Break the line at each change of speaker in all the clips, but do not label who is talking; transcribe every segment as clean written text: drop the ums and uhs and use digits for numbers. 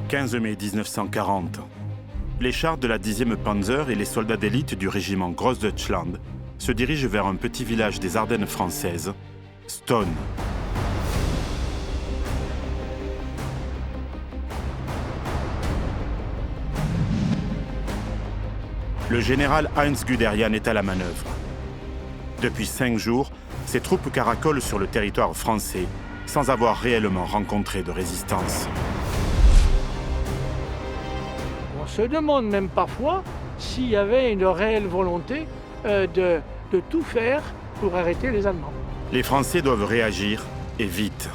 15 mai 1940. Les chars de la 10e Panzer et les soldats d'élite du régiment Grossdeutschland se dirigent vers un petit village des Ardennes françaises, Stonne. Le général Heinz Guderian est à la manœuvre. Depuis 5 jours, ses troupes caracolent sur le territoire français sans avoir réellement rencontré de résistance.
On se demande même parfois s'il y avait une réelle volonté de tout faire pour arrêter les Allemands.
Les Français doivent réagir, et vite.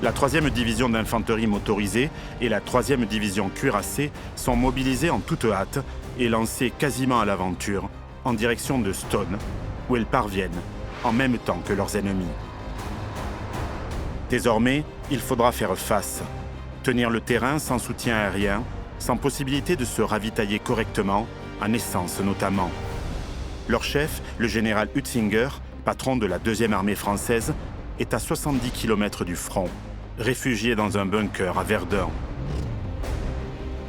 La 3e division d'infanterie motorisée et la 3e division cuirassée sont mobilisées en toute hâte et lancées quasiment à l'aventure en direction de Stonne, où elles parviennent en même temps que leurs ennemis. Désormais, il faudra faire face, tenir le terrain sans soutien aérien, sans possibilité de se ravitailler correctement, en essence notamment. Leur chef, le général Hutzinger, patron de la 2e armée française, est à 70 km du front, réfugié dans un bunker à Verdun.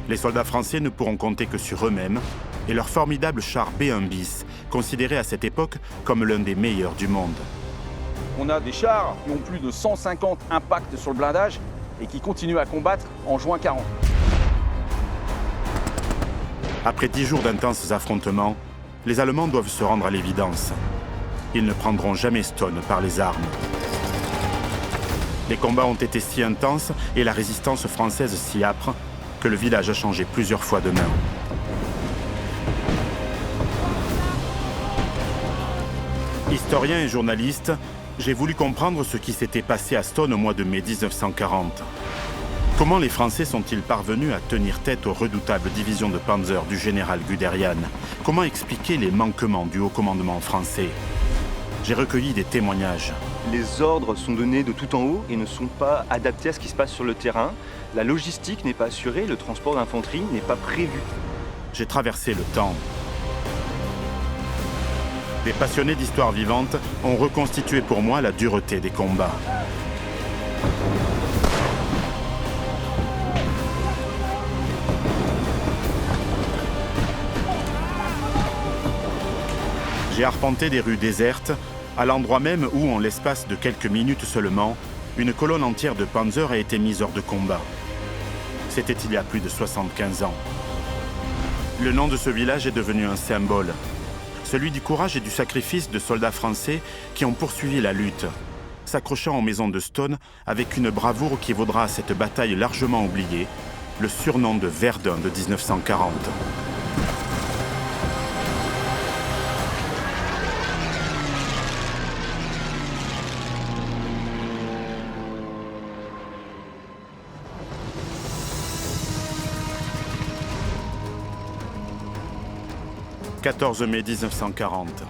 Les soldats français ne pourront compter que sur eux-mêmes et leur formidable char B1 bis, considéré à cette époque comme l'un des meilleurs du monde.
On a des chars qui ont plus de 150 impacts sur le blindage et qui continuent à combattre en juin 40.
Après 10 jours d'intenses affrontements, les Allemands doivent se rendre à l'évidence. Ils ne prendront jamais Stonne par les armes. Les combats ont été si intenses et la résistance française si âpre que le village a changé plusieurs fois de main. Historien et journaliste, j'ai voulu comprendre ce qui s'était passé à Stonne au mois de mai 1940. Comment les Français sont-ils parvenus à tenir tête aux redoutables divisions de Panzer du général Guderian? Comment expliquer les manquements du haut commandement français? J'ai recueilli des témoignages.
Les ordres sont donnés de tout en haut et ne sont pas adaptés à ce qui se passe sur le terrain. La logistique n'est pas assurée, le transport d'infanterie n'est pas prévu.
J'ai traversé le temps. Des passionnés d'histoire vivante ont reconstitué pour moi la dureté des combats. J'ai arpenté des rues désertes, à l'endroit même où, en l'espace de quelques minutes seulement, une colonne entière de Panzer a été mise hors de combat. C'était il y a plus de 75 ans. Le nom de ce village est devenu un symbole, celui du courage et du sacrifice de soldats français qui ont poursuivi la lutte, s'accrochant aux maisons de Stonne avec une bravoure qui vaudra à cette bataille largement oubliée le surnom de Verdun de 1940. « 14 mai 1940.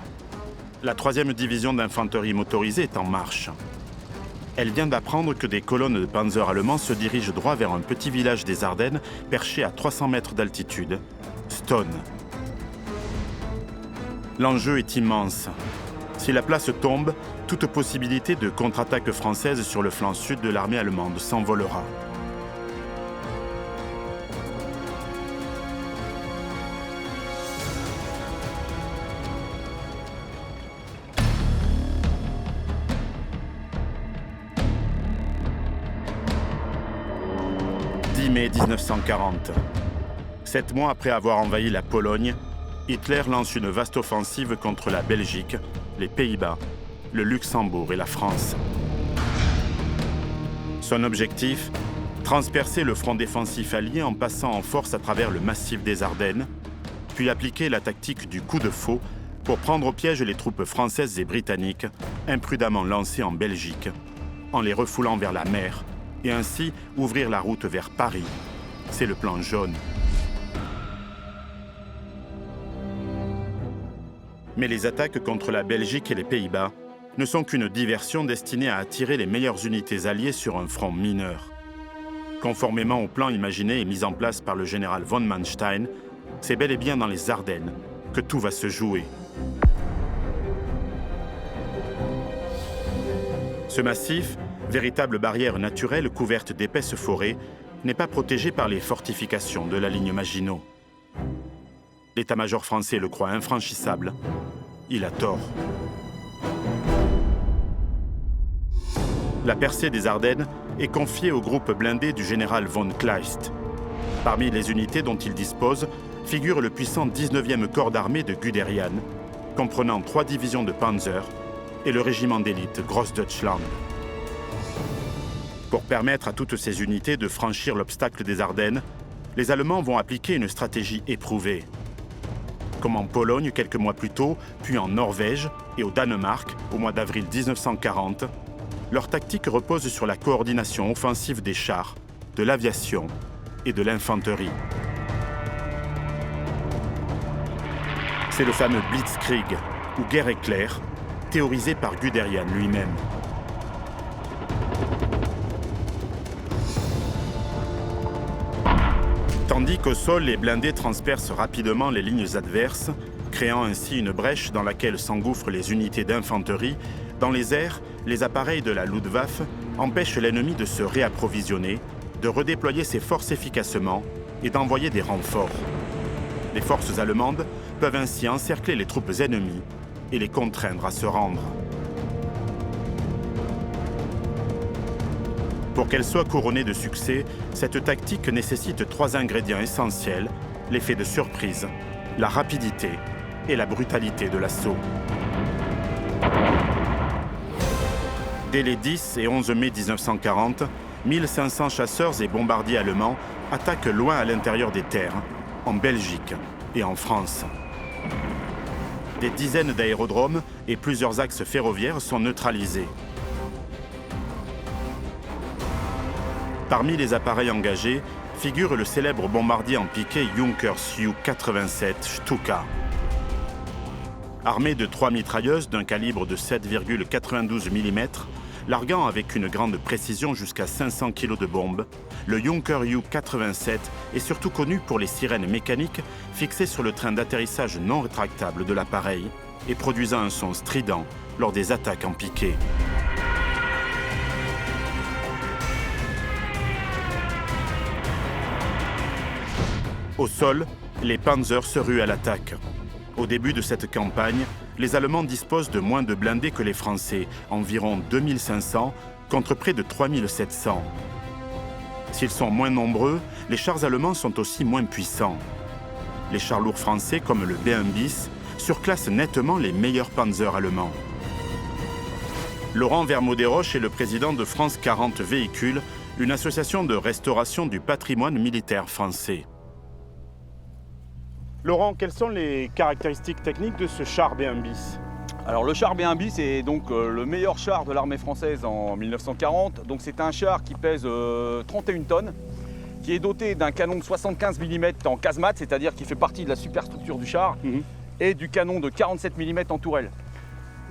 La 3e division d'infanterie motorisée est en marche. Elle vient d'apprendre que des colonnes de panzer allemands se dirigent droit vers un petit village des Ardennes perché à 300 mètres d'altitude, Stonne. L'enjeu est immense. Si la place tombe, toute possibilité de contre-attaque française sur le flanc sud de l'armée allemande s'envolera. Mai 1940. 7 mois après avoir envahi la Pologne, Hitler lance une vaste offensive contre la Belgique, les Pays-Bas, le Luxembourg et la France. Son objectif, transpercer le front défensif allié en passant en force à travers le massif des Ardennes, puis appliquer la tactique du coup de faux pour prendre au piège les troupes françaises et britanniques imprudemment lancées en Belgique, en les refoulant vers la mer, et ainsi ouvrir la route vers Paris. C'est le plan jaune. Mais les attaques contre la Belgique et les Pays-Bas ne sont qu'une diversion destinée à attirer les meilleures unités alliées sur un front mineur. Conformément au plan imaginé et mis en place par le général von Manstein, c'est bel et bien dans les Ardennes que tout va se jouer. Ce massif, véritable barrière naturelle couverte d'épaisses forêts, n'est pas protégé par les fortifications de la ligne Maginot. L'état-major français le croit infranchissable. Il a tort. La percée des Ardennes est confiée au groupe blindé du général von Kleist. Parmi les unités dont il dispose figure le puissant 19e corps d'armée de Guderian, comprenant 3 divisions de Panzer et le régiment d'élite Grossdeutschland. Pour permettre à toutes ces unités de franchir l'obstacle des Ardennes, les Allemands vont appliquer une stratégie éprouvée. Comme en Pologne quelques mois plus tôt, puis en Norvège et au Danemark au mois d'avril 1940, leur tactique repose sur la coordination offensive des chars, de l'aviation et de l'infanterie. C'est le fameux Blitzkrieg, ou guerre éclair, théorisé par Guderian lui-même. Tandis qu'au sol, les blindés transpercent rapidement les lignes adverses, créant ainsi une brèche dans laquelle s'engouffrent les unités d'infanterie, dans les airs, les appareils de la Luftwaffe empêchent l'ennemi de se réapprovisionner, de redéployer ses forces efficacement et d'envoyer des renforts. Les forces allemandes peuvent ainsi encercler les troupes ennemies et les contraindre à se rendre. Pour qu'elle soit couronnée de succès, cette tactique nécessite 3 ingrédients essentiels, l'effet de surprise, la rapidité et la brutalité de l'assaut. Dès les 10 et 11 mai 1940, 1500 chasseurs et bombardiers allemands attaquent loin à l'intérieur des terres, en Belgique et en France. Des dizaines d'aérodromes et plusieurs axes ferroviaires sont neutralisés. Parmi les appareils engagés figure le célèbre bombardier en piqué Junkers Ju-87 Stuka. Armé de 3 mitrailleuses d'un calibre de 7,92 mm, larguant avec une grande précision jusqu'à 500 kg de bombes, le Junkers Ju-87 est surtout connu pour les sirènes mécaniques fixées sur le train d'atterrissage non rétractable de l'appareil et produisant un son strident lors des attaques en piqué. Au sol, les Panzers se ruent à l'attaque. Au début de cette campagne, les Allemands disposent de moins de blindés que les Français, environ 2500 contre près de 3700. S'ils sont moins nombreux, les chars allemands sont aussi moins puissants. Les chars lourds français, comme le B1 bis, surclassent nettement les meilleurs Panzers allemands. Laurent Vermaux-Desroches est le président de France 40 Véhicules, une association de restauration du patrimoine militaire français.
Laurent, quelles sont les caractéristiques techniques de ce char B1 bis?
Alors le char B1 bis est donc le meilleur char de l'armée française en 1940. Donc c'est un char qui pèse 31 tonnes, qui est doté d'un canon de 75 mm en casemate, c'est-à-dire qui fait partie de la superstructure du char, et du canon de 47 mm en tourelle.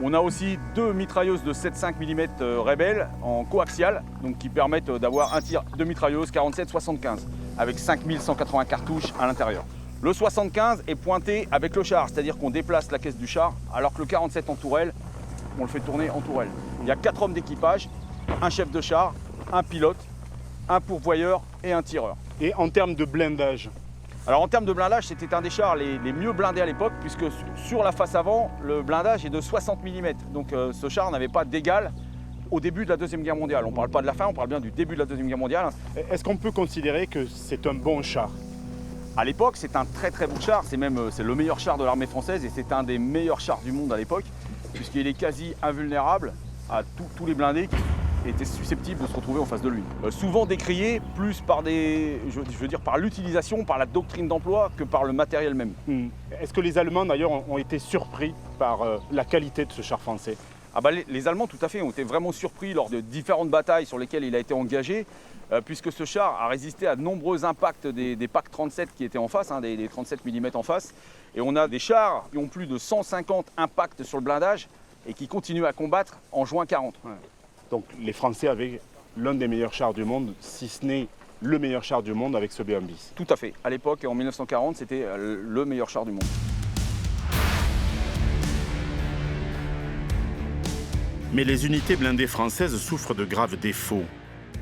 On a aussi 2 mitrailleuses de 7,5 mm Rebelle en coaxial, donc qui permettent d'avoir un tir de mitrailleuse 47-75, avec 5180 cartouches à l'intérieur. Le 75 est pointé avec le char, c'est-à-dire qu'on déplace la caisse du char, alors que le 47 en tourelle, on le fait tourner en tourelle. Il y a 4 hommes d'équipage, un chef de char, un pilote, un pourvoyeur et un tireur.
Et en termes de blindage?
Alors en termes de blindage, c'était un des chars les mieux blindés à l'époque, puisque sur la face avant, le blindage est de 60 mm. Donc ce char n'avait pas d'égal au début de la Deuxième Guerre mondiale. On ne parle pas de la fin, on parle bien du début de la Deuxième Guerre mondiale.
Est-ce qu'on peut considérer que c'est un bon char?
À l'époque, c'est un très très bon char, c'est le meilleur char de l'armée française et c'est un des meilleurs chars du monde à l'époque, puisqu'il est quasi invulnérable à tous les blindés qui étaient susceptibles de se retrouver en face de lui. Souvent décrié plus par par l'utilisation, par la doctrine d'emploi que par le matériel même.
Est-ce que les Allemands d'ailleurs ont été surpris par la qualité de ce char français?
Les Allemands, tout à fait, ont été vraiment surpris lors de différentes batailles sur lesquelles il a été engagé, puisque ce char a résisté à de nombreux impacts des PAC 37 qui étaient en face, des 37 mm en face. Et on a des chars qui ont plus de 150 impacts sur le blindage et qui continuent à combattre en juin 40. Ouais.
Donc les Français avaient l'un des meilleurs chars du monde, si ce n'est le meilleur char du monde avec ce B1 bis.
Tout à fait. À l'époque, en 1940, c'était le meilleur char du monde.
Mais les unités blindées françaises souffrent de graves défauts.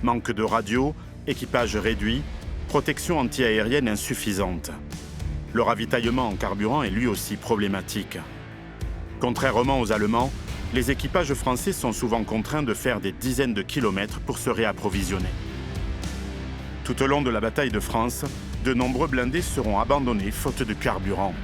Manque de radio, Équipage réduit, protection antiaérienne insuffisante. Le ravitaillement en carburant est lui aussi problématique. Contrairement aux Allemands, les équipages français sont souvent contraints de faire des dizaines de kilomètres pour se réapprovisionner. Tout au long de la bataille de France, de nombreux blindés seront abandonnés faute de carburant.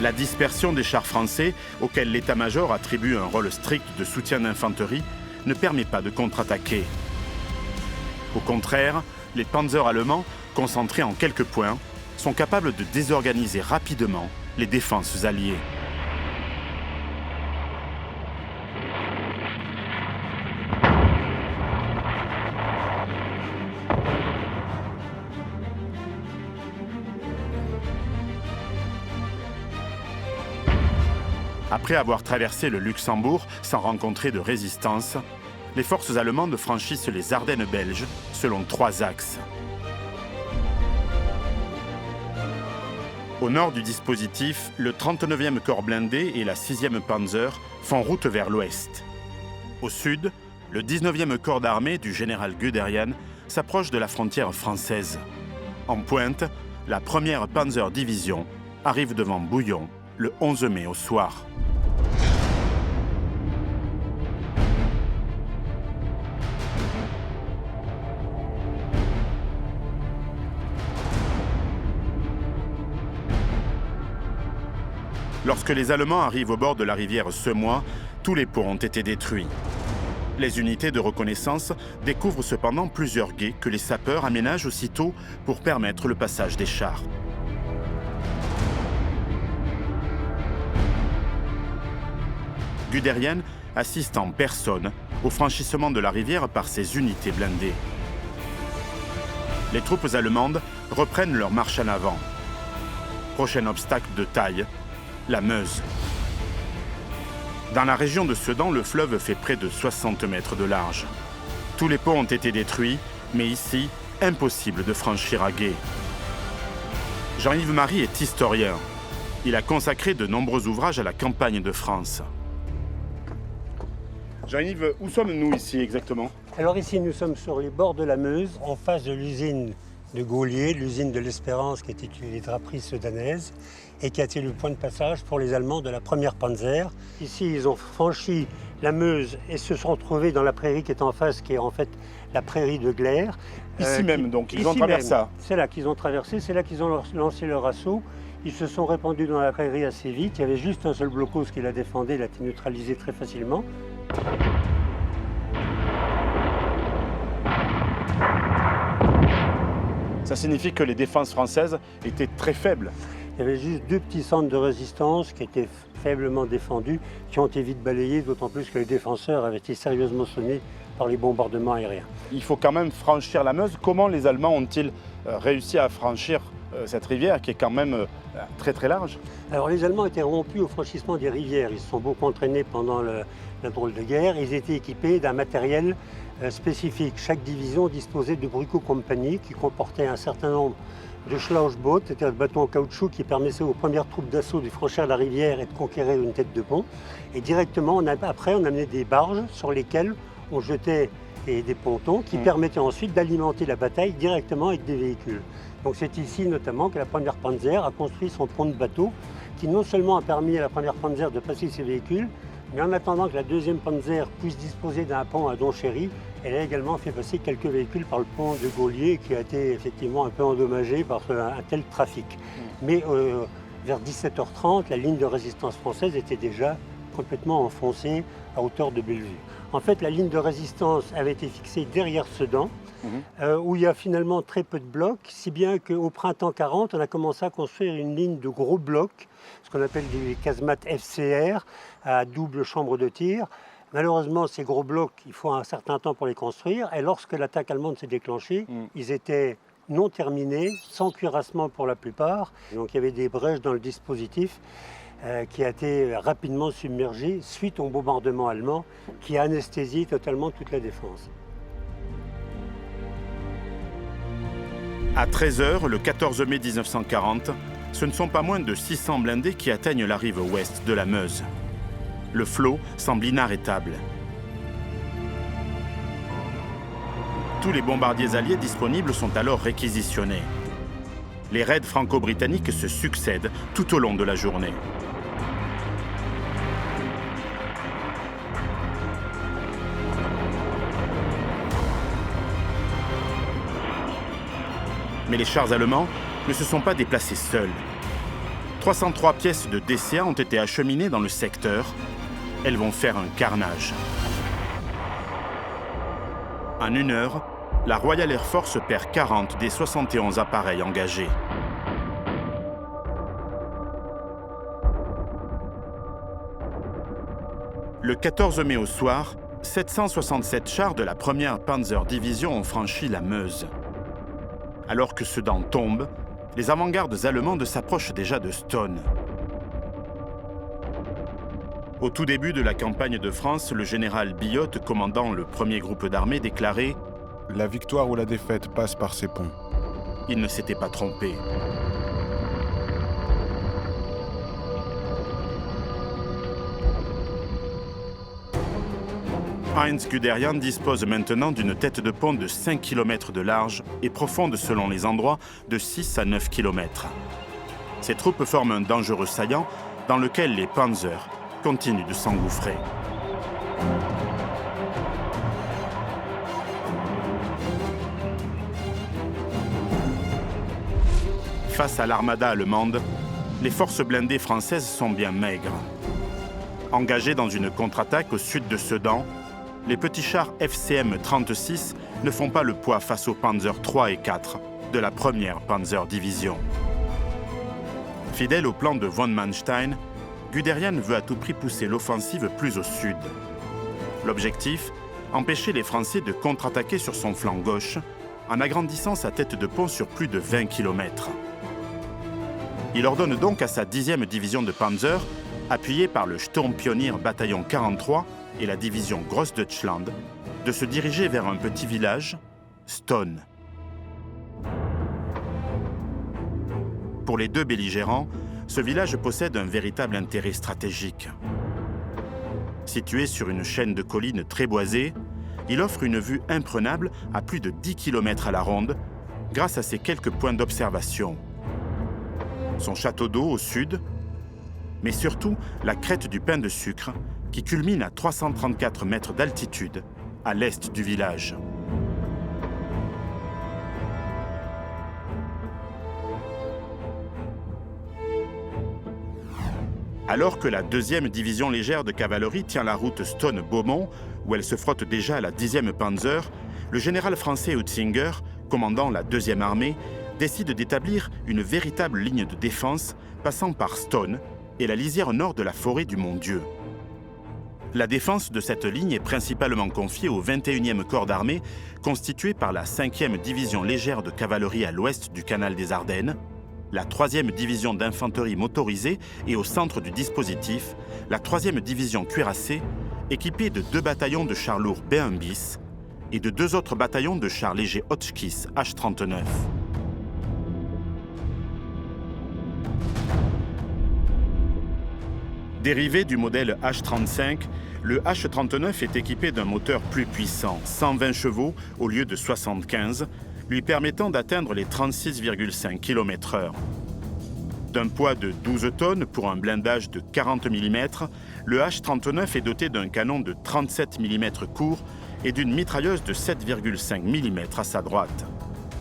La dispersion des chars français, auxquels l'état-major attribue un rôle strict de soutien d'infanterie, ne permet pas de contre-attaquer. Au contraire, les panzers allemands, concentrés en quelques points, sont capables de désorganiser rapidement les défenses alliées. Après avoir traversé le Luxembourg sans rencontrer de résistance, les forces allemandes franchissent les Ardennes belges selon 3 axes. Au nord du dispositif, le 39e corps blindé et la 6e Panzer font route vers l'ouest. Au sud, le 19e corps d'armée du général Guderian s'approche de la frontière française. En pointe, la 1re Panzer Division arrive devant Bouillon le 11 mai au soir. Lorsque les Allemands arrivent au bord de la rivière Semois, tous les ponts ont été détruits. Les unités de reconnaissance découvrent cependant plusieurs gués que les sapeurs aménagent aussitôt pour permettre le passage des chars. Guderian assiste en personne au franchissement de la rivière par ses unités blindées. Les troupes allemandes reprennent leur marche en avant. Prochain obstacle de taille, la Meuse. Dans la région de Sedan, le fleuve fait près de 60 mètres de large. Tous les ponts ont été détruits, mais ici, impossible de franchir à gué. Jean-Yves Marie est historien. Il a consacré de nombreux ouvrages à la campagne de France.
Jean-Yves, où sommes-nous ici exactement?
Alors ici, nous sommes sur les bords de la Meuse, en face de l'usine de Gaulier, l'usine de l'Espérance, qui était les draperies sudanaises, et qui a été le point de passage pour les Allemands de la 1re Panzer. Ici, ils ont franchi la Meuse et se sont retrouvés dans la prairie qui est en face, qui est en fait la prairie de Gleyre.
Ici même, donc, ils ont traversé ça.
C'est là qu'ils ont traversé, c'est là qu'ils ont lancé leur assaut. Ils se sont répandus dans la prairie assez vite. Il y avait juste un seul blocos qui la défendait, il a été neutralisé très facilement.
Ça signifie que les défenses françaises étaient très faibles.
Il y avait juste 2 petits centres de résistance qui étaient faiblement défendus, qui ont été vite balayés, d'autant plus que les défenseurs avaient été sérieusement sonnés par les bombardements aériens.
Il faut quand même franchir la Meuse. Comment les Allemands ont-ils réussi à franchir cette rivière qui est quand même très très large?
Alors les Allemands étaient rompus au franchissement des rivières. Ils se sont beaucoup entraînés pendant la drôle de guerre. Ils étaient équipés d'un matériel spécifique. Chaque division disposait de Bruco Company qui comportait un certain nombre de Schlauchboot, c'est-à-dire de bateaux en caoutchouc qui permettaient aux premières troupes d'assaut de franchir la rivière et de conquérir une tête de pont. Et directement, après, on amenait des barges sur lesquelles on jetait des pontons qui permettaient ensuite d'alimenter la bataille directement avec des véhicules. Donc c'est ici notamment que la 1re Panzer a construit son pont de bateau qui non seulement a permis à la 1re Panzer de passer ses véhicules, mais en attendant que la 2e Panzer puisse disposer d'un pont à Donchéry, elle a également fait passer quelques véhicules par le pont de Gaulier qui a été effectivement un peu endommagé par un tel trafic. Mais vers 17h30, la ligne de résistance française était déjà complètement enfoncée à hauteur de Bellevue. En fait, la ligne de résistance avait été fixée derrière Sedan, où il y a finalement très peu de blocs, si bien qu'au printemps 40, on a commencé à construire une ligne de gros blocs, ce qu'on appelle des casemates FCR, à double chambre de tir. Malheureusement, ces gros blocs, il faut un certain temps pour les construire, et lorsque l'attaque allemande s'est déclenchée, ils étaient non terminés, sans cuirassement pour la plupart. Donc il y avait des brèches dans le dispositif qui a été rapidement submergé suite au bombardement allemand qui a anesthésié totalement toute la défense.
À 13h, le 14 mai 1940, ce ne sont pas moins de 600 blindés qui atteignent la rive ouest de la Meuse. Le flot semble inarrêtable. Tous les bombardiers alliés disponibles sont alors réquisitionnés. Les raids franco-britanniques se succèdent tout au long de la journée. Mais les chars allemands ne se sont pas déplacés seuls. 303 pièces de DCA ont été acheminées dans le secteur. Elles vont faire un carnage. En 1 heure, la Royal Air Force perd 40 des 71 appareils engagés. Le 14 mai au soir, 767 chars de la 1e Panzer Division ont franchi la Meuse. Alors que Sedan tombe, les avant-gardes allemandes s'approchent déjà de Stonne. Au tout début de la campagne de France, le général Billotte, commandant le premier groupe d'armées, déclarait
« La victoire ou la défaite passe par ces ponts. »
Il ne s'était pas trompé. Heinz Guderian dispose maintenant d'une tête de pont de 5 km de large et profonde selon les endroits de 6 à 9 km. Ces troupes forment un dangereux saillant dans lequel les Panzers continuent de s'engouffrer. Face à l'armada allemande, les forces blindées françaises sont bien maigres. Engagées dans une contre-attaque au sud de Sedan, les petits chars FCM-36 ne font pas le poids face aux Panzer 3 et 4 de la 1e Panzer Division. Fidèle au plan de von Manstein, Guderian veut à tout prix pousser l'offensive plus au sud. L'objectif, empêcher les Français de contre-attaquer sur son flanc gauche en agrandissant sa tête de pont sur plus de 20 km. Il ordonne donc à sa 10e division de Panzer, appuyée par le Sturmpionier bataillon 43 et la division Grossdeutschland, de se diriger vers un petit village, Stonne. Pour les deux belligérants, ce village possède un véritable intérêt stratégique. Situé sur une chaîne de collines très boisée, il offre une vue imprenable à plus de 10 km à la ronde grâce à ses quelques points d'observation. Son château d'eau au sud, mais surtout la crête du Pain de Sucre qui culmine à 334 mètres d'altitude à l'est du village. Alors que la 2e division légère de cavalerie tient la route Stonne-Beaumont, où elle se frotte déjà à la 10e Panzer, le général français Hutzinger, commandant la 2e armée, décide d'établir une véritable ligne de défense passant par Stonne et la lisière nord de la forêt du Mont-Dieu. La défense de cette ligne est principalement confiée au 21e corps d'armée, constitué par la 5e division légère de cavalerie à l'ouest du canal des Ardennes, la 3e division d'infanterie motorisée et au centre du dispositif, la 3e division cuirassée, équipée de 2 bataillons de chars lourds B1 bis et de 2 autres bataillons de chars légers Hotchkiss H-39. Dérivé du modèle H-35, le H-39 est équipé d'un moteur plus puissant, 120 chevaux au lieu de 75, lui permettant d'atteindre les 36,5 km/h. D'un poids de 12 tonnes pour un blindage de 40 mm, le H-39 est doté d'un canon de 37 mm court et d'une mitrailleuse de 7,5 mm à sa droite.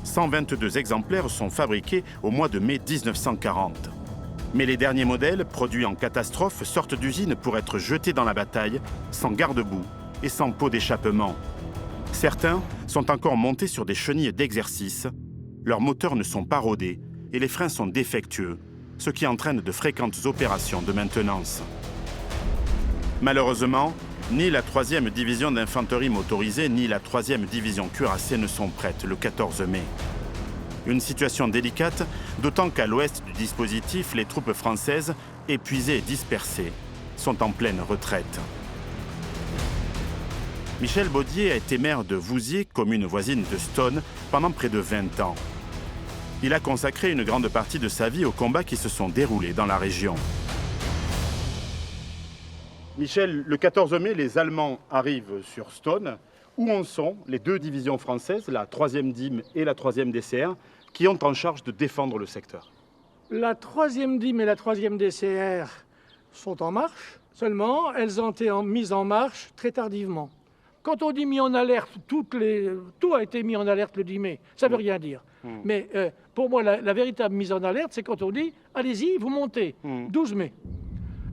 122 exemplaires sont fabriqués au mois de mai 1940. Mais les derniers modèles, produits en catastrophe, sortent d'usine pour être jetés dans la bataille, sans garde-boue et sans pot d'échappement. Certains sont encore montés sur des chenilles d'exercice, leurs moteurs ne sont pas rodés et les freins sont défectueux, ce qui entraîne de fréquentes opérations de maintenance. Malheureusement, ni la 3e division d'infanterie motorisée ni la 3e division cuirassée ne sont prêtes le 14 mai. Une situation délicate, d'autant qu'à l'ouest du dispositif, les troupes françaises, épuisées et dispersées, sont en pleine retraite. Michel Baudier a été maire de Vouziers, commune voisine de Stonne, pendant près de 20 ans. Il a consacré une grande partie de sa vie aux combats qui se sont déroulés dans la région.
Michel, le 14 mai, les Allemands arrivent sur Stone. Où en sont les deux divisions françaises, la 3e DIM et la 3e DCR, qui ont en charge de défendre le secteur?
La 3e DIM et la 3e DCR sont en marche, seulement elles ont été mises en marche très tardivement. Quand on dit mis en alerte, tout a été mis en alerte le 10 mai, ça ne veut rien dire. Mais pour moi, la véritable mise en alerte, c'est quand on dit allez-y, vous montez, 12 mai.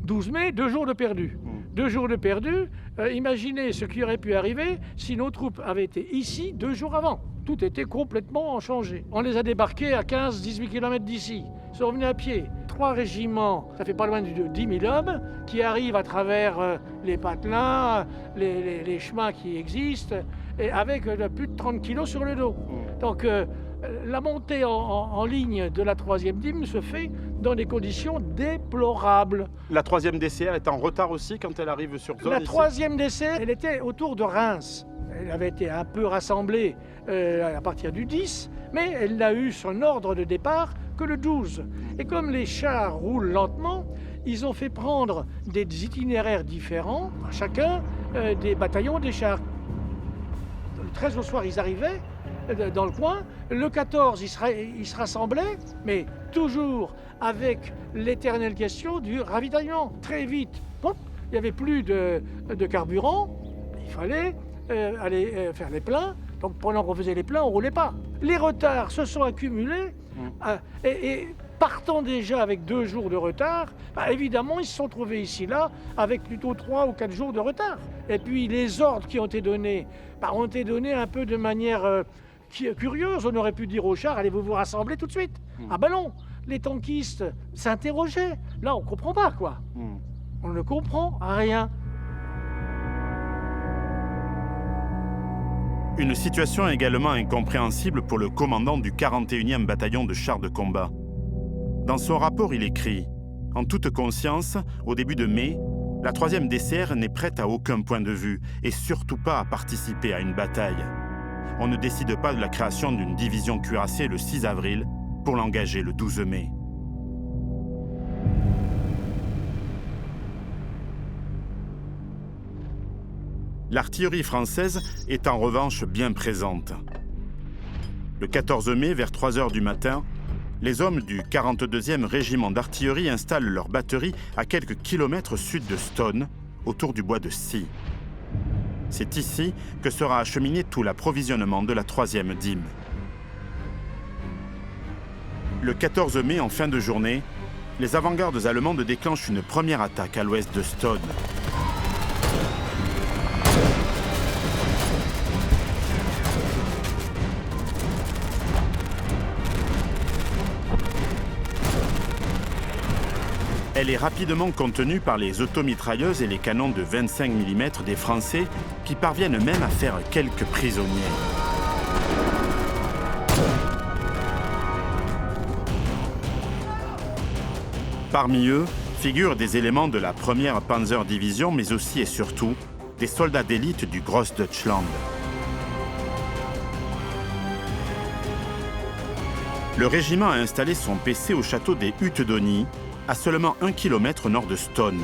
12 mai, 2 jours de perdu. 2 jours de perdu, imaginez ce qui aurait pu arriver si nos troupes avaient été ici 2 jours avant. Tout était complètement changé. On les a débarqués à 15-18 km d'ici. Ils sont revenus à pied. 3 régiments, ça fait pas loin de 10 000 hommes, qui arrivent à travers les patelins, les chemins qui existent, et avec plus de 30 kilos sur le dos. Donc la montée en ligne de la 3e DIM se fait dans des conditions déplorables.
La 3e DCR est en retard aussi quand elle arrive sur zone?
La 3e DCR, elle était autour de Reims. Elle avait été un peu rassemblée à partir du 10, mais elle n'a eu son ordre de départ que le 12. Et comme les chars roulent lentement, ils ont fait prendre des itinéraires différents à chacun des bataillons des chars. Le 13 au soir, ils arrivaient dans le coin. Le 14, ils se rassemblaient, mais toujours avec l'éternelle question du ravitaillement. Très vite, hop, il n'y avait plus de carburant, il fallait aller faire les pleins. Donc pendant qu'on faisait les pleins, on ne roulait pas. Les retards se sont accumulés et partant déjà avec 2 jours de retard, évidemment, ils se sont trouvés ici, là, avec plutôt 3 ou 4 jours de retard. Et puis les ordres qui ont été donnés, ont été donnés un peu de manière curieuse. On aurait pu dire aux chars, allez-vous vous rassembler tout de suite? Ah ben non, les tankistes s'interrogeaient. Là, on ne comprend pas, quoi. On ne comprend rien.
Une situation également incompréhensible pour le commandant du 41e bataillon de chars de combat. Dans son rapport, il écrit « En toute conscience, au début de mai, la 3e DCR n'est prête à aucun point de vue et surtout pas à participer à une bataille. On ne décide pas de la création d'une division cuirassée le 6 avril pour l'engager le 12 mai. » L'artillerie française est en revanche bien présente. Le 14 mai, vers 3 h du matin, les hommes du 42e régiment d'artillerie installent leur batterie à quelques kilomètres sud de Stone, autour du bois de Scie. C'est ici que sera acheminé tout l'approvisionnement de la 3e DIM. Le 14 mai, en fin de journée, les avant-gardes allemandes déclenchent une première attaque à l'ouest de Stone. Elle est rapidement contenue par les automitrailleuses et les canons de 25 mm des Français qui parviennent même à faire quelques prisonniers. Parmi eux figurent des éléments de la 1e Panzer-Division, mais aussi et surtout des soldats d'élite du Grossdeutschland. Le régiment a installé son PC au château des Huttes-d'Ony, à seulement 1 km nord de Stone.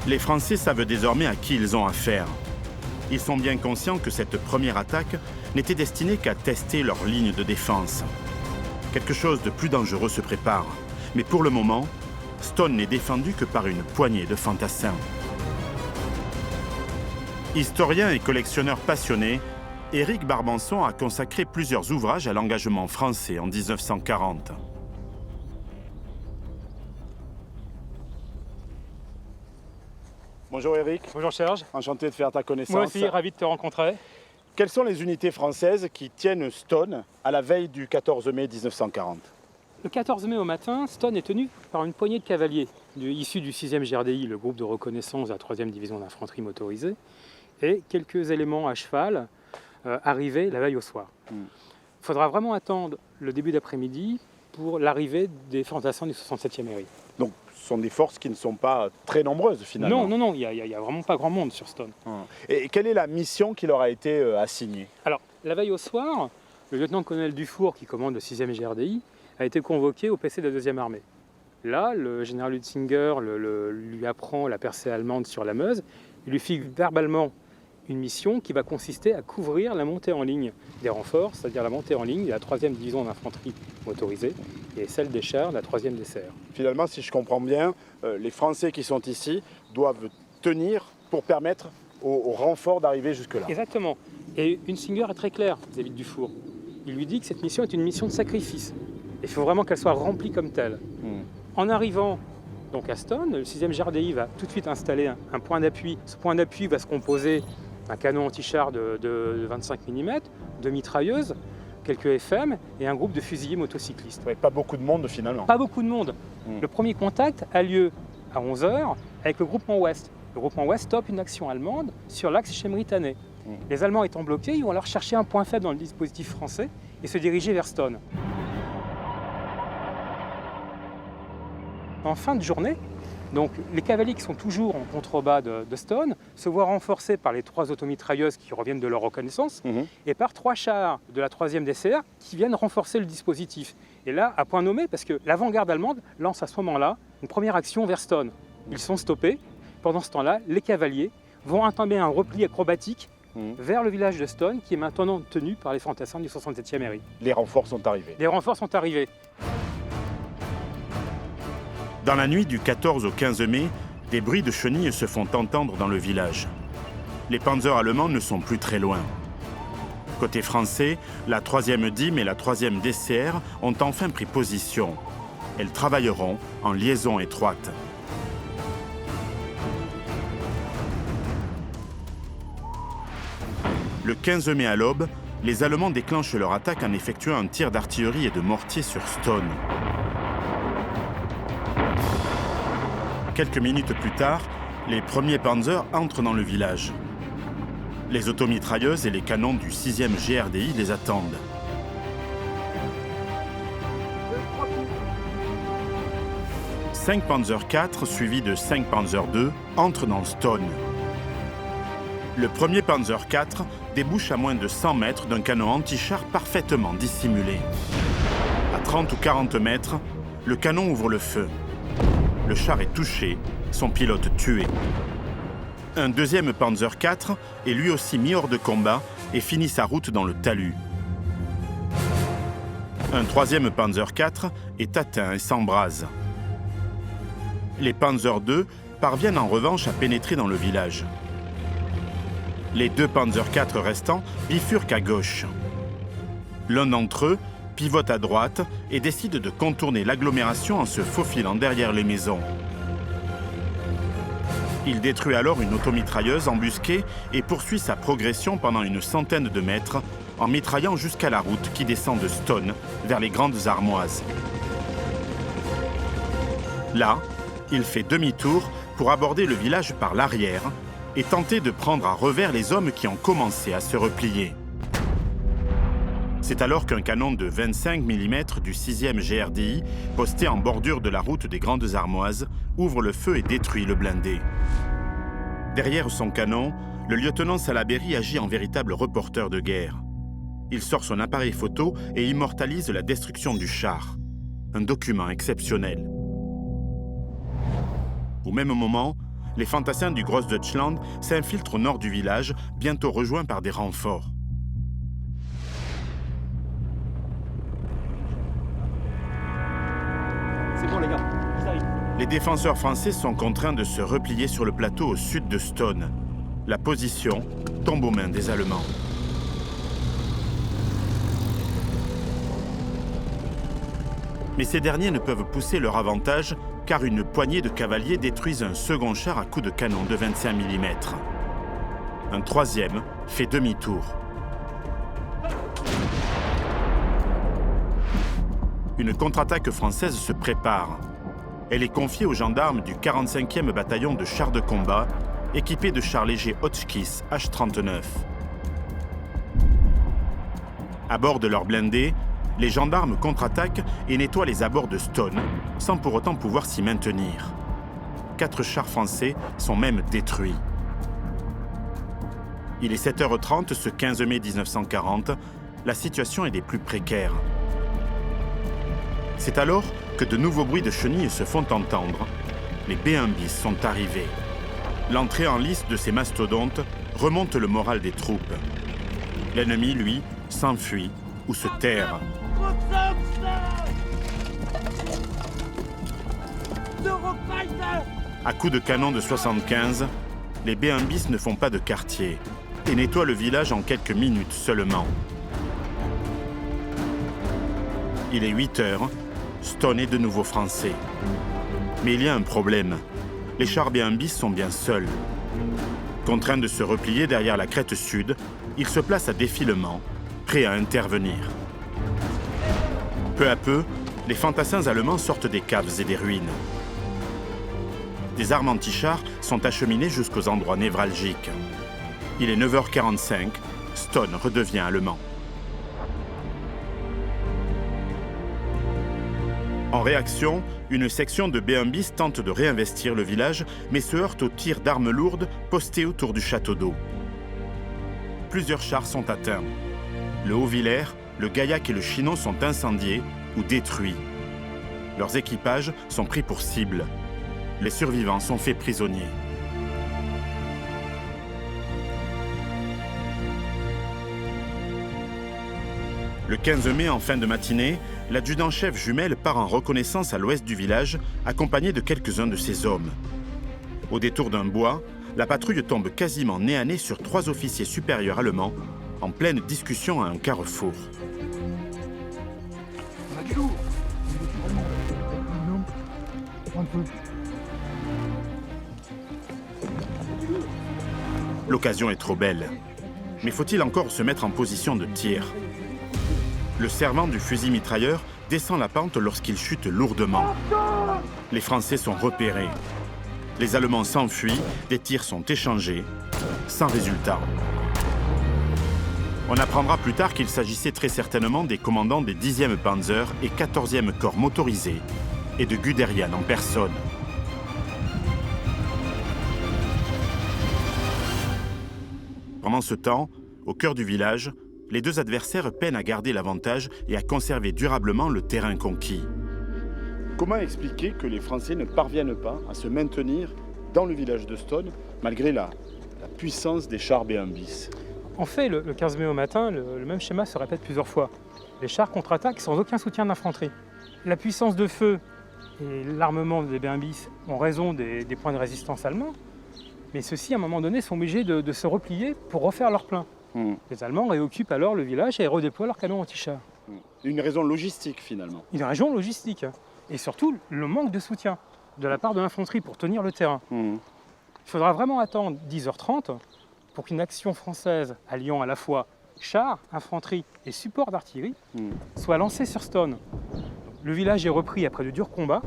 Les Français savent désormais à qui ils ont affaire. Ils sont bien conscients que cette première attaque n'était destinée qu'à tester leur ligne de défense. Quelque chose de plus dangereux se prépare, mais pour le moment, Stone n'est défendu que par une poignée de fantassins. Historien et collectionneur passionné, Éric Barbançon a consacré plusieurs ouvrages à l'engagement français en 1940.
Bonjour Éric.
Bonjour Serge.
Enchanté de faire ta connaissance.
Moi aussi, ravi de te rencontrer.
Quelles sont les unités françaises qui tiennent Stone à la veille du 14 mai 1940?
Le 14 mai au matin, Stone est tenu par une poignée de cavaliers issus du 6e GRDI, le groupe de reconnaissance de la 3e division d'infanterie motorisée, et quelques éléments à cheval arrivés la veille au soir. Il faudra vraiment attendre le début d'après-midi pour l'arrivée des fantassins du 67e RI.
Donc sont des forces qui ne sont pas très nombreuses finalement.
Non, il n'y a vraiment pas grand monde sur Stone.
Et quelle est la mission qui leur a été assignée?
Alors, la veille au soir, le lieutenant-colonel Dufour, qui commande le 6e GRDI, a été convoqué au PC de la 2e armée. Là, le général Hutzinger lui apprend la percée allemande sur la Meuse. Il lui fixe verbalement une mission qui va consister à couvrir la montée en ligne des renforts, c'est-à-dire la montée en ligne de la 3e division d'infanterie motorisée et celle des chars de la 3e DCR.
Finalement, si je comprends bien, les Français qui sont ici doivent tenir pour permettre aux renforts d'arriver jusque-là.
Exactement. Et Hutzinger est très clair vis-à-vis de Dufour. Il lui dit que cette mission est une mission de sacrifice. Il faut vraiment qu'elle soit remplie comme telle. En arrivant donc à Stone, le 6e GRDI va tout de suite installer un point d'appui. Ce point d'appui va se composer d'un canon anti-char de 25 mm, de mitrailleuses, quelques FM et un groupe de fusiliers motocyclistes.
Ouais, pas beaucoup de monde finalement.
Pas beaucoup de monde. Le premier contact a lieu à 11h avec le groupement Ouest. Le groupement Ouest stoppe une action allemande sur l'axe Chemri-Tannay. Les Allemands étant bloqués, ils vont alors chercher un point faible dans le dispositif français et se diriger vers Stone. En fin de journée, donc, les cavaliers qui sont toujours en contrebas de Stone se voient renforcés par les 3 automitrailleuses qui reviennent de leur reconnaissance et par 3 chars de la 3e DCR qui viennent renforcer le dispositif. Et là, à point nommé, parce que l'avant-garde allemande lance à ce moment-là une première action vers Stone. Ils sont stoppés. Pendant ce temps-là, les cavaliers vont entamer un repli acrobatique vers le village de Stone qui est maintenant tenu par les fantassins du 67e RI.
Les renforts sont arrivés.
Les renforts sont arrivés.
Dans la nuit du 14 au 15 mai, des bruits de chenilles se font entendre dans le village. Les panzers allemands ne sont plus très loin. Côté français, la 3e DIM et la 3e DCR ont enfin pris position. Elles travailleront en liaison étroite. Le 15 mai à l'aube, les Allemands déclenchent leur attaque en effectuant un tir d'artillerie et de mortier sur Stone. Quelques minutes plus tard, les premiers panzers entrent dans le village. Les automitrailleuses et les canons du 6e GRDI les attendent. Cinq Panzer IV, suivis de 5 Panzer II, entrent dans Stone. Le premier Panzer IV débouche à moins de 100 mètres d'un canon anti-char parfaitement dissimulé. À 30 ou 40 mètres, le canon ouvre le feu. Le char est touché, son pilote tué. Un deuxième Panzer IV est lui aussi mis hors de combat et finit sa route dans le talus. Un troisième Panzer IV est atteint et s'embrase. Les Panzer II parviennent en revanche à pénétrer dans le village. Les 2 Panzer IV restants bifurquent à gauche. L'un d'entre eux pivote à droite et décide de contourner l'agglomération en se faufilant derrière les maisons. Il détruit alors une automitrailleuse embusquée et poursuit sa progression pendant une centaine de mètres en mitraillant jusqu'à la route qui descend de Stone vers les Grandes Armoises. Là, il fait demi-tour pour aborder le village par l'arrière et tenter de prendre à revers les hommes qui ont commencé à se replier. C'est alors qu'un canon de 25 mm du 6e GRDI, posté en bordure de la route des Grandes Armoises, ouvre le feu et détruit le blindé. Derrière son canon, le lieutenant Salaberry agit en véritable reporter de guerre. Il sort son appareil photo et immortalise la destruction du char. Un document exceptionnel. Au même moment, les fantassins du Grossdeutschland s'infiltrent au nord du village, bientôt rejoints par des renforts.
C'est bon les gars, ils arrivent.
Les défenseurs français sont contraints de se replier sur le plateau au sud de Stone. La position tombe aux mains des Allemands. Mais ces derniers ne peuvent pousser leur avantage car une poignée de cavaliers détruisent un second char à coups de canon de 25 mm. Un troisième fait demi-tour. Une contre-attaque française se prépare. Elle est confiée aux gendarmes du 45e bataillon de chars de combat, équipés de chars légers Hotchkiss H-39. À bord de leur blindé, les gendarmes contre-attaquent et nettoient les abords de Stone, sans pour autant pouvoir s'y maintenir. 4 chars français sont même détruits. Il est 7h30 ce 15 mai 1940, la situation est des plus précaires. C'est alors que de nouveaux bruits de chenilles se font entendre. Les B1 bis sont arrivés. L'entrée en lice de ces mastodontes remonte le moral des troupes. L'ennemi, lui, s'enfuit ou se terre. À coups de canon de 75, les B1 bis ne font pas de quartier et nettoient le village en quelques minutes seulement. Il est 8 heures, Stone est de nouveau français. Mais il y a un problème. Les chars B1 bis sont bien seuls. Contraints de se replier derrière la crête sud, ils se placent à défilement, prêts à intervenir. Peu à peu, les fantassins allemands sortent des caves et des ruines. Des armes anti-chars sont acheminées jusqu'aux endroits névralgiques. Il est 9h45, Stone redevient allemand. En réaction, une section de B1 bis tente de réinvestir le village, mais se heurte aux tirs d'armes lourdes postés autour du château d'eau. Plusieurs chars sont atteints. Le Haut-Villers, le Gaillac et le Chinon sont incendiés ou détruits. Leurs équipages sont pris pour cible. Les survivants sont faits prisonniers. Le 15 mai, en fin de matinée, l'adjudant-chef Jumel part en reconnaissance à l'ouest du village, accompagné de quelques-uns de ses hommes. Au détour d'un bois, la patrouille tombe quasiment nez à nez sur 3 officiers supérieurs allemands, en pleine discussion à un carrefour. L'occasion est trop belle. Mais faut-il encore se mettre en position de tir ? Le servant du fusil mitrailleur descend la pente lorsqu'il chute lourdement. Les Français sont repérés. Les Allemands s'enfuient, des tirs sont échangés, sans résultat. On apprendra plus tard qu'il s'agissait très certainement des commandants des 10e Panzer et 14e corps motorisés et de Guderian en personne. Pendant ce temps, au cœur du village, les 2 adversaires peinent à garder l'avantage et à conserver durablement le terrain conquis.
Comment expliquer que les Français ne parviennent pas à se maintenir dans le village de Stone, malgré la puissance des chars B1 bis ?
En fait, le 15 mai au matin, le même schéma se répète plusieurs fois. Les chars contre-attaquent sans aucun soutien d'infanterie. La puissance de feu et l'armement des B1 bis ont raison des points de résistance allemands, mais ceux-ci, à un moment donné, sont obligés de se replier pour refaire leur plein. Les Allemands réoccupent alors le village et redéploient leurs canons anti-chars.
Une raison logistique, finalement.
Une raison logistique. Et surtout, le manque de soutien de la part de l'infanterie pour tenir le terrain. Il faudra vraiment attendre 10h30 pour qu'une action française alliant à la fois chars, infanterie et support d'artillerie soit lancée sur Stone. Le village est repris après de durs combats,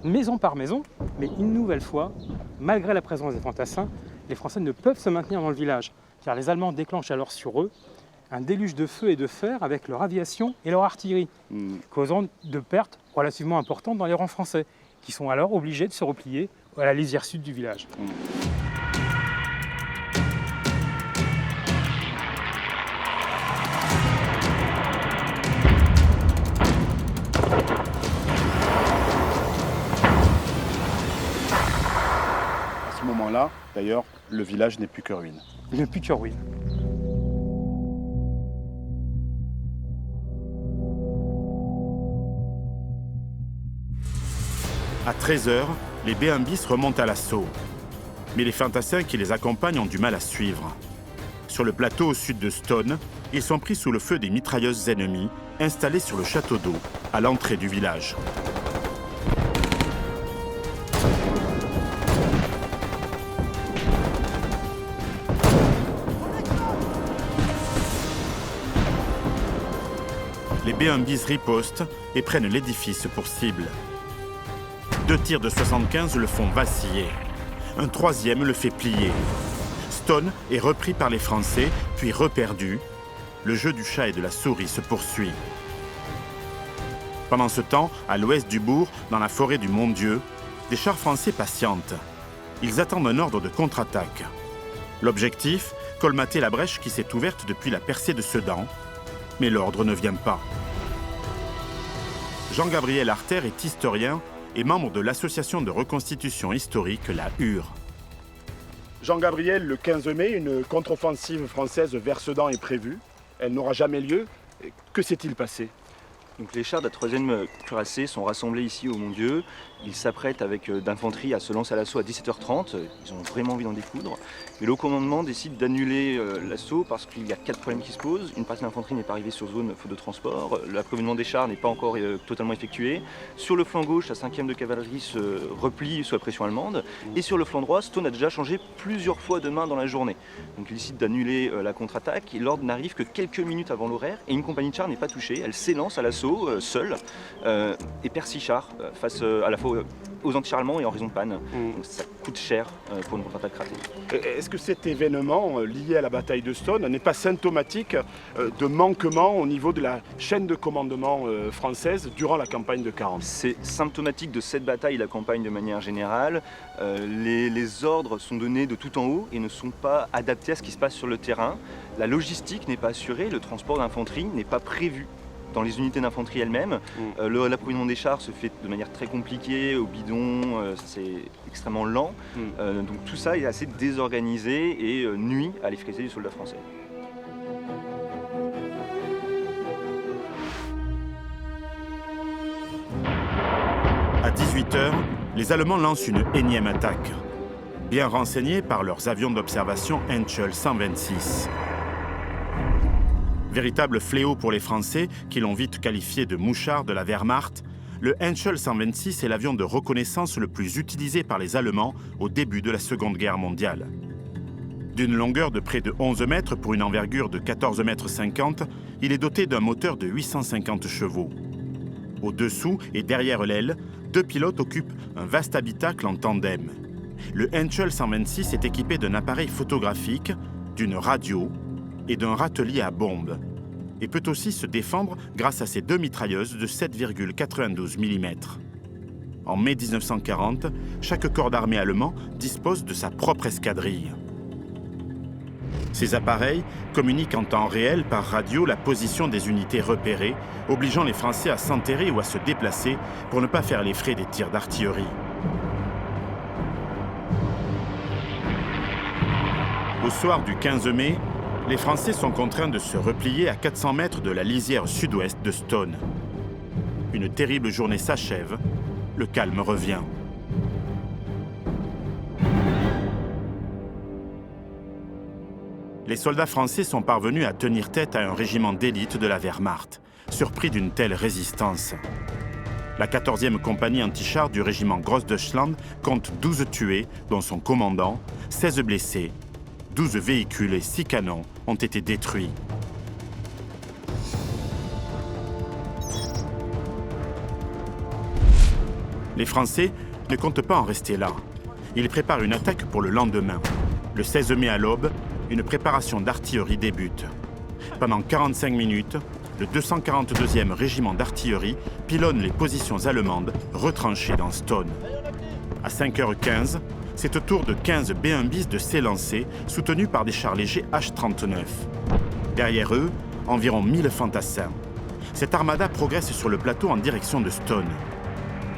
maison par maison, mais une nouvelle fois, malgré la présence des fantassins, les Français ne peuvent se maintenir dans le village, car les Allemands déclenchent alors sur eux un déluge de feu et de fer avec leur aviation et leur artillerie, causant de pertes relativement importantes dans les rangs français, qui sont alors obligés de se replier à la lisière sud du village.
À ce moment-là, d'ailleurs, le village n'est plus que ruine.
Il n'est plus que ruine.
À 13h, les B1 bis remontent à l'assaut. Mais les fantassins qui les accompagnent ont du mal à suivre. Sur le plateau au sud de Stone, ils sont pris sous le feu des mitrailleuses ennemies installées sur le château d'eau, à l'entrée du village. Les B1 bis ripostent et prennent l'édifice pour cible. 2 tirs de 75 le font vaciller. Un 3e le fait plier. Stone est repris par les Français, puis reperdu. Le jeu du chat et de la souris se poursuit. Pendant ce temps, à l'ouest du bourg, dans la forêt du Mont-Dieu, des chars français patientent. Ils attendent un ordre de contre-attaque. L'objectif, colmater la brèche qui s'est ouverte depuis la percée de Sedan, mais l'ordre ne vient pas. Jean-Gabriel Arter est historien et membre de l'association de reconstitution historique, la HUR.
Jean-Gabriel, le 15 mai, une contre-offensive française vers Sedan est prévue. Elle n'aura jamais lieu. Que s'est-il passé ?
Donc les chars de la 3e cuirassée sont rassemblés ici au Mont-Dieu. Ils s'apprêtent avec d'infanterie à se lancer à l'assaut à 17h30. Ils ont vraiment envie d'en découdre. Et le haut commandement décide d'annuler l'assaut parce qu'il y a 4 problèmes qui se posent. Une partie de l'infanterie n'est pas arrivée sur zone faute de transport. L'approvisionnement des chars n'est pas encore totalement effectué. Sur le flanc gauche, la 5e de cavalerie se replie sous la pression allemande. Et sur le flanc droit, Stone a déjà changé plusieurs fois de main dans la journée. Donc il décide d'annuler la contre-attaque. L'ordre n'arrive que quelques minutes avant l'horaire et une compagnie de chars n'est pas touchée. Elle s'élance à l'assaut seule et perd 6 chars face à la fois aux anti-chars allemands et en raison de panne. Donc ça coûte cher pour une contre-attaque ratée.
Est-ce que cet événement lié à la bataille de Stone n'est pas symptomatique de manquement au niveau de la chaîne de commandement française durant la campagne de 40 ?
C'est symptomatique de cette bataille et la campagne de manière générale. Les ordres sont donnés de tout en haut et ne sont pas adaptés à ce qui se passe sur le terrain. La logistique n'est pas assurée, le transport d'infanterie n'est pas prévu dans les unités d'infanterie elles-mêmes. L'approvisionnement des chars se fait de manière très compliquée, au bidon, c'est extrêmement lent. Donc tout ça est assez désorganisé et nuit à l'efficacité du soldat français.
À 18h, les Allemands lancent une énième attaque, bien renseignés par leurs avions d'observation Henschel 126. Véritable fléau pour les Français, qui l'ont vite qualifié de mouchard de la Wehrmacht, le Henschel 126 est l'avion de reconnaissance le plus utilisé par les Allemands au début de la Seconde Guerre mondiale. D'une longueur de près de 11 mètres pour une envergure de 14,50 mètres, il est doté d'un moteur de 850 chevaux. Au-dessous et derrière l'aile, 2 pilotes occupent un vaste habitacle en tandem. Le Henschel 126 est équipé d'un appareil photographique, d'une radio et d'un râtelier à bombes, et peut aussi se défendre grâce à ses 2 mitrailleuses de 7,92 mm. En mai 1940, chaque corps d'armée allemand dispose de sa propre escadrille. Ces appareils communiquent en temps réel par radio la position des unités repérées, obligeant les Français à s'enterrer ou à se déplacer pour ne pas faire les frais des tirs d'artillerie. Au soir du 15 mai, les Français sont contraints de se replier à 400 mètres de la lisière sud-ouest de Stone. Une terrible journée s'achève, le calme revient. Les soldats français sont parvenus à tenir tête à un régiment d'élite de la Wehrmacht, surpris d'une telle résistance. La 14e compagnie anti-chars du régiment Grossdeutschland compte 12 tués, dont son commandant, 16 blessés. 12 véhicules et 6 canons ont été détruits. Les Français ne comptent pas en rester là. Ils préparent une attaque pour le lendemain. Le 16 mai à l'aube, une préparation d'artillerie débute. Pendant 45 minutes, le 242e régiment d'artillerie pilonne les positions allemandes retranchées dans Stone. À 5h15, c'est au tour de 15 B1 bis de s'élancer, soutenus par des chars légers H-39. Derrière eux, environ 1000 fantassins. Cette armada progresse sur le plateau en direction de Stone.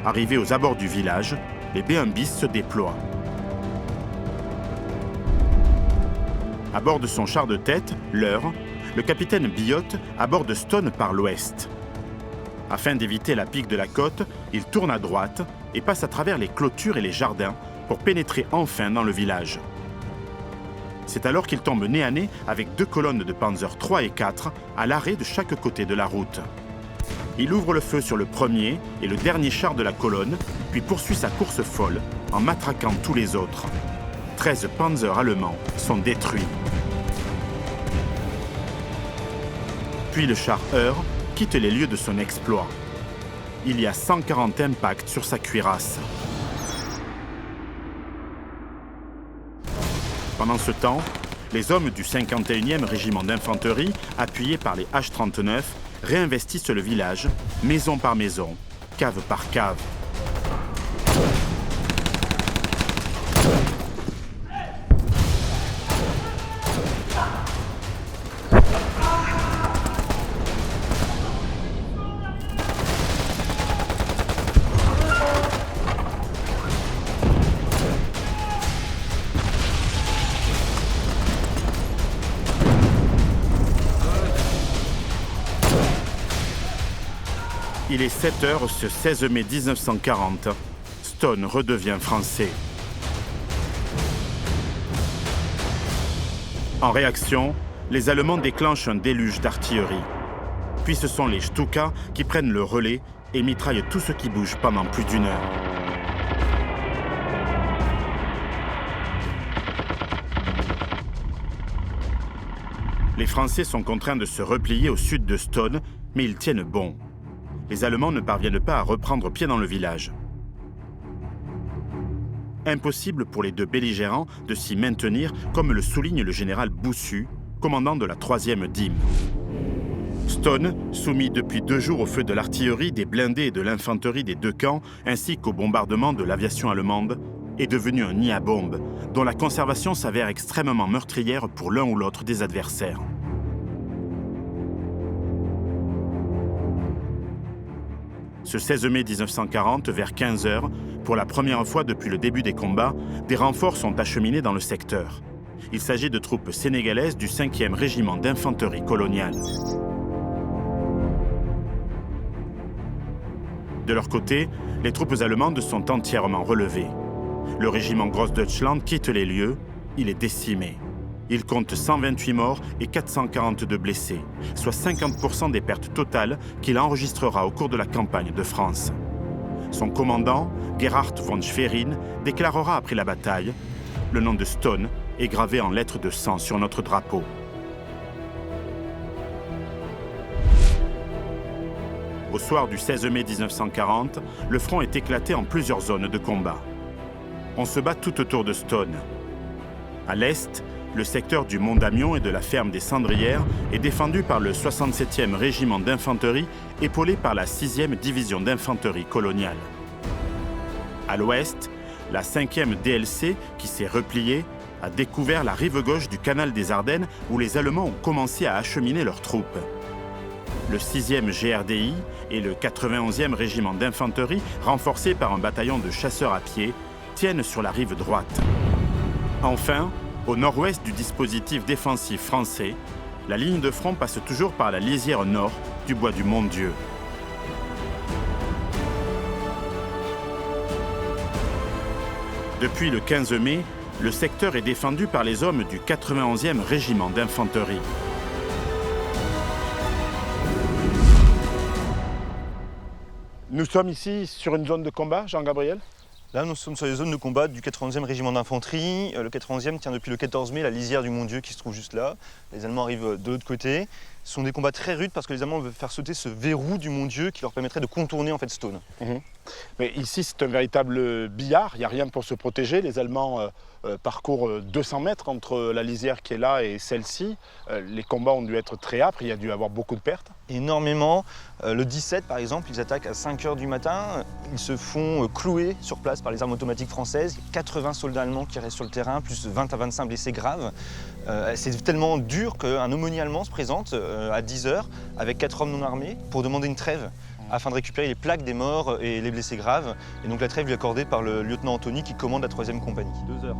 Arrivés aux abords du village, les B1 bis se déploient. À bord de son char de tête, l'Eure, le capitaine Billotte aborde Stone par l'ouest. Afin d'éviter la pique de la côte, il tourne à droite et passe à travers les clôtures et les jardins pour pénétrer enfin dans le village. C'est alors qu'il tombe nez à nez avec 2 colonnes de Panzer 3 et 4 à l'arrêt de chaque côté de la route. Il ouvre le feu sur le premier et le dernier char de la colonne, puis poursuit sa course folle en matraquant tous les autres. 13 Panzers allemands sont détruits. Puis le char Eure quitte les lieux de son exploit. Il y a 140 impacts sur sa cuirasse. Pendant ce temps, les hommes du 51e régiment d'infanterie, appuyés par les H-39, réinvestissent le village, maison par maison, cave par cave. Il est 7 heures ce 16 mai 1940. Stone redevient français. En réaction, les Allemands déclenchent un déluge d'artillerie. Puis ce sont les Stuka qui prennent le relais et mitraillent tout ce qui bouge pendant plus d'1 heure. Les Français sont contraints de se replier au sud de Stone, mais ils tiennent bon. Les Allemands ne parviennent pas à reprendre pied dans le village. Impossible pour les deux belligérants de s'y maintenir, comme le souligne le général Boussu, commandant de la 3e dîme. Stone, soumis depuis 2 jours au feu de l'artillerie, des blindés et de l'infanterie des 2 camps, ainsi qu'au bombardement de l'aviation allemande, est devenu un nid à bombes, dont la conservation s'avère extrêmement meurtrière pour l'un ou l'autre des adversaires. Ce 16 mai 1940, vers 15 h, pour la première fois depuis le début des combats, des renforts sont acheminés dans le secteur. Il s'agit de troupes sénégalaises du 5e régiment d'infanterie coloniale. De leur côté, les troupes allemandes sont entièrement relevées. Le régiment Grossdeutschland quitte les lieux, il est décimé. Il compte 128 morts et 442 blessés, soit 50% des pertes totales qu'il enregistrera au cours de la campagne de France. Son commandant, Gerhard von Schwerin, déclarera après la bataille « Le nom de Stone est gravé en lettres de sang sur notre drapeau ». Au soir du 16 mai 1940, le front est éclaté en plusieurs zones de combat. On se bat tout autour de Stone. À l'est, le secteur du Mont Damion et de la ferme des Cendrières est défendu par le 67e régiment d'infanterie, épaulé par la 6e division d'infanterie coloniale. À l'ouest, la 5e DLC, qui s'est repliée, a découvert la rive gauche du canal des Ardennes où les Allemands ont commencé à acheminer leurs troupes. Le 6e GRDI et le 91e régiment d'infanterie, renforcés par un bataillon de chasseurs à pied, tiennent sur la rive droite. Enfin, au nord-ouest du dispositif défensif français, la ligne de front passe toujours par la lisière nord du bois du Mont-Dieu. Depuis le 15 mai, le secteur est défendu par les hommes du 91e régiment d'infanterie.
Nous sommes ici sur une zone de combat, Jean-Gabriel ?
Là, nous sommes sur les zones de combat du 91e régiment d'infanterie. Le 91e tient depuis le 14 mai la lisière du Mont-Dieu qui se trouve juste là. Les Allemands arrivent de l'autre côté. Ce sont des combats très rudes parce que les Allemands veulent faire sauter ce verrou du Mont-Dieu qui leur permettrait de contourner en fait Stone.
Mais ici, c'est un véritable billard. Il n'y a rien pour se protéger. Les Allemands parcourent 200 mètres entre la lisière qui est là et celle-ci. Les combats ont dû être très âpres. Il y a dû y avoir beaucoup de pertes.
Énormément. Le 17, par exemple, ils attaquent à 5 h du matin. Ils se font clouer sur place par les armes automatiques françaises. Il y a 80 soldats allemands qui restent sur le terrain, plus 20 à 25 blessés graves. C'est tellement dur qu'un aumônier allemand se présente à 10 h avec 4 hommes non armés pour demander une trêve afin de récupérer les plaques des morts et les blessés graves. Et donc la trêve lui est accordée par le lieutenant Anthony qui commande la 3e compagnie.
2 heures,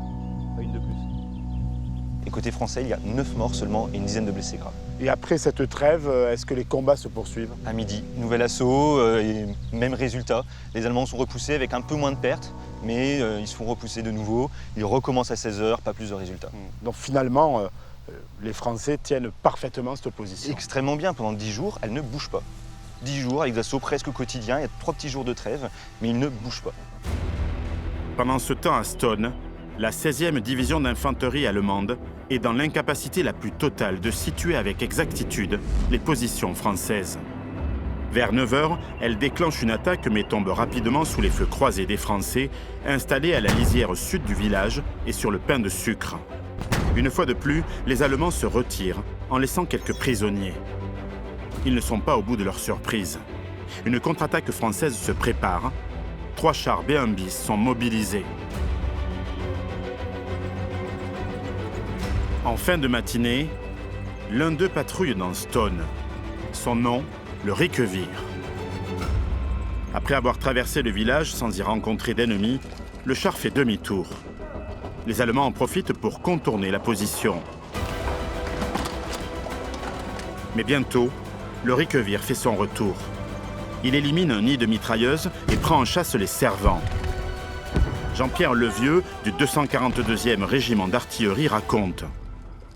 pas une de plus.
Et côté français, il y a 9 morts seulement et une dizaine de blessés graves.
Et après cette trêve, est-ce que les combats se poursuivent ?
À midi, nouvel assaut et même résultat. Les Allemands sont repoussés avec un peu moins de pertes, mais ils se font repousser de nouveau. Ils recommencent à 16 h, pas plus de résultats.
Donc finalement, les Français tiennent parfaitement cette position.
Extrêmement bien, pendant 10 jours, elle ne bouge pas. 10 jours avec des assauts presque quotidiens, il y a 3 petits jours de trêve, mais ils ne bougent pas.
Pendant ce temps à Stone, la 16e division d'infanterie allemande est dans l'incapacité la plus totale de situer avec exactitude les positions françaises. Vers 9 h, elle déclenche une attaque mais tombe rapidement sous les feux croisés des Français, installés à la lisière sud du village et sur le pain de sucre. Une fois de plus, les Allemands se retirent en laissant quelques prisonniers. ils ne sont pas au bout de leur surprise. Une contre-attaque française se prépare. 3 chars B1 bis sont mobilisés. En fin de matinée, l'un d'eux patrouille dans Stone. Son nom, le Ricquevire. Après avoir traversé le village sans y rencontrer d'ennemis, le char fait demi-tour. Les Allemands en profitent pour contourner la position. Mais bientôt, le Ricquevire fait son retour. Il élimine un nid de mitrailleuses et prend en chasse les servants. Jean-Pierre Levieux, du 242e régiment d'artillerie, raconte.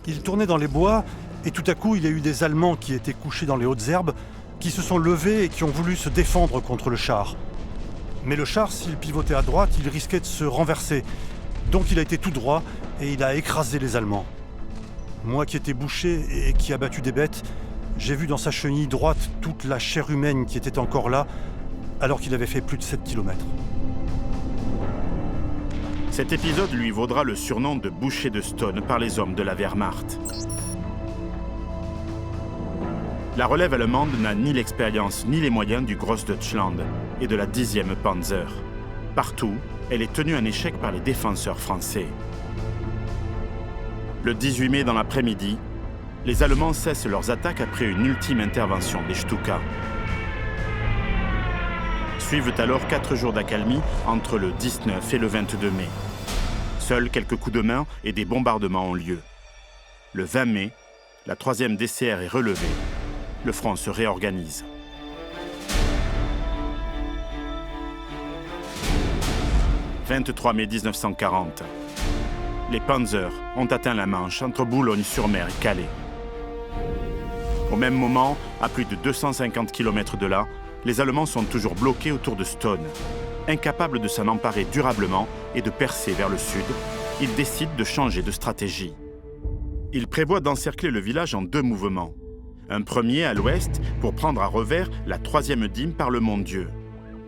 Il tournait dans les bois et tout à coup, il y a eu des Allemands qui étaient couchés dans les hautes herbes, qui se sont levés et qui ont voulu se défendre contre le char. Mais le char, s'il pivotait à droite, il risquait de se renverser. Donc il a été tout droit et il a écrasé les Allemands. Moi qui étais boucher et qui a battu des bêtes, j'ai vu dans sa chenille droite toute la chair humaine qui était encore là, alors qu'il avait fait plus de 7 km.
Cet épisode lui vaudra le surnom de boucher de Stone par les hommes de la Wehrmacht. La relève allemande n'a ni l'expérience ni les moyens du Grossdeutschland et de la 10e Panzer. Partout, elle est tenue en échec par les défenseurs français. Le 18 mai dans l'après-midi, les Allemands cessent leurs attaques après une ultime intervention des Stuka. Suivent alors 4 jours d'accalmie entre le 19 et le 22 mai. Seuls quelques coups de main et des bombardements ont lieu. Le 20 mai, la 3e DCR est relevée. Le front se réorganise. « 23 mai 1940. Les Panzers ont atteint la Manche entre Boulogne-sur-Mer et Calais. Au même moment, à plus de 250 km de là, les Allemands sont toujours bloqués autour de Stone. Incapables de s'en emparer durablement et de percer vers le sud, ils décident de changer de stratégie. Ils prévoient d'encercler le village en 2 mouvements. Un premier à l'ouest pour prendre à revers la 3e dîme par le Mont-Dieu.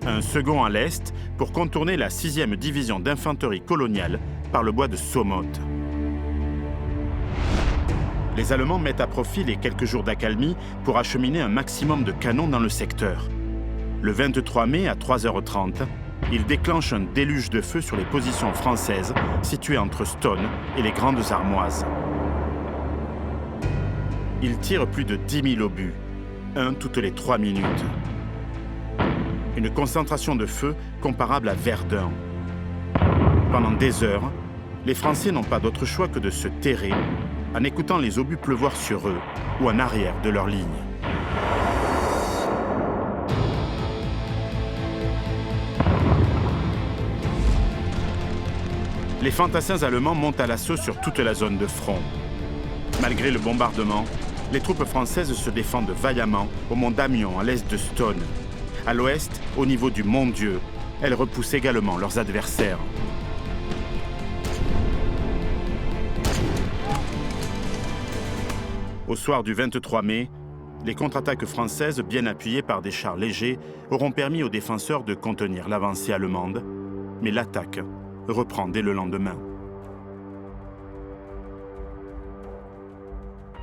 Un second à l'est pour contourner la 6e division d'infanterie coloniale par le bois de Somotte. Les Allemands mettent à profit les quelques jours d'accalmie pour acheminer un maximum de canons dans le secteur. Le 23 mai à 3h30, ils déclenchent un déluge de feu sur les positions françaises situées entre Stone et les Grandes Armoises. Ils tirent plus de 10 000 obus, un toutes les 3 minutes. Une concentration de feu comparable à Verdun. Pendant des heures, les Français n'ont pas d'autre choix que de se terrer en écoutant les obus pleuvoir sur eux ou en arrière de leur ligne. Les fantassins allemands montent à l'assaut sur toute la zone de front. Malgré le bombardement, les troupes françaises se défendent vaillamment au mont Damion, à l'est de Stone. À l'ouest, au niveau du Mont-Dieu, elles repoussent également leurs adversaires. Au soir du 23 mai, les contre-attaques françaises, bien appuyées par des chars légers, auront permis aux défenseurs de contenir l'avancée allemande, mais l'attaque reprend dès le lendemain.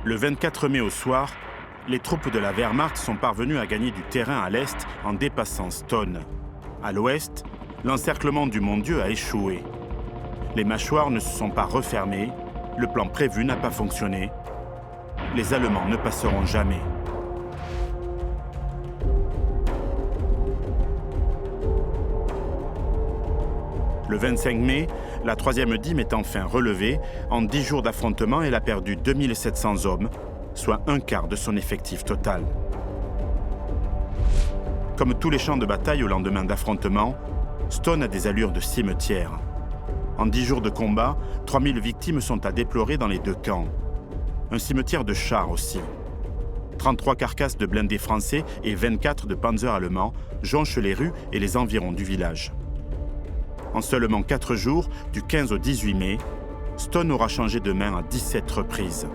Le 24 mai au soir, les troupes de la Wehrmacht sont parvenues à gagner du terrain à l'est en dépassant Stone. À l'ouest, l'encerclement du Mont-Dieu a échoué. Les mâchoires ne se sont pas refermées, le plan prévu n'a pas fonctionné. Les Allemands ne passeront jamais. Le 25 mai, la 3e dîme est enfin relevée. En 10 jours d'affrontement, elle a perdu 2700 hommes, soit un quart de son effectif total. Comme tous les champs de bataille au lendemain d'affrontements, Stone a des allures de cimetière. En 10 jours de combat, 3000 victimes sont à déplorer dans les 2 camps. Un cimetière de chars aussi. 33 carcasses de blindés français et 24 de panzers allemands jonchent les rues et les environs du village. En seulement 4 jours, du 15 au 18 mai, Stone aura changé de main à 17 reprises.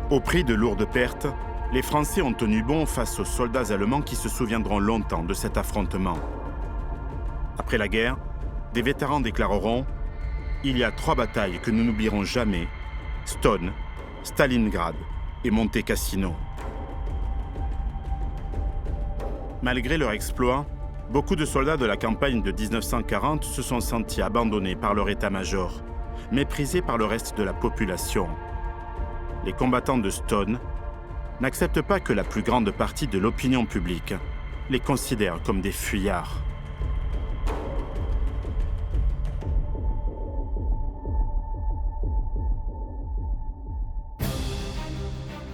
Au prix de lourdes pertes, les Français ont tenu bon face aux soldats allemands qui se souviendront longtemps de cet affrontement. Après la guerre, des vétérans déclareront « Il y a 3 batailles que nous n'oublierons jamais, Stone, Stalingrad et Monte Cassino ». Malgré leur exploit, beaucoup de soldats de la campagne de 1940 se sont sentis abandonnés par leur état-major, méprisés par le reste de la population. Les combattants de Stone n'acceptent pas que la plus grande partie de l'opinion publique les considère comme des fuyards.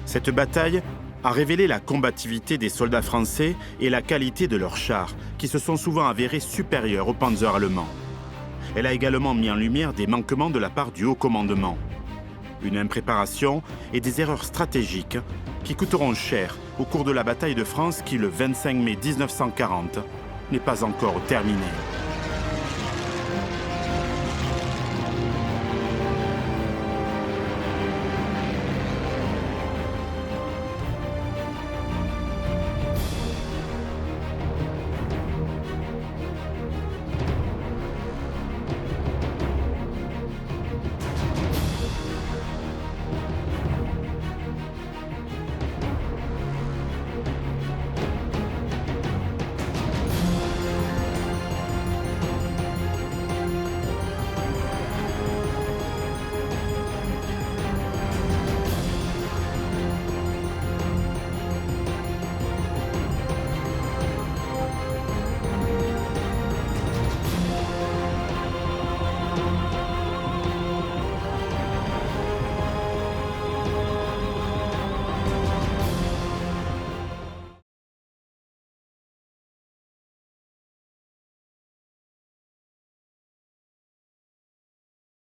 Cette bataille a révélé la combativité des soldats français et la qualité de leurs chars, qui se sont souvent avérés supérieurs aux panzers allemands. Elle a également mis en lumière des manquements de la part du haut commandement, une impréparation et des erreurs stratégiques qui coûteront cher au cours de la bataille de France qui, le 25 mai 1940, n'est pas encore terminée.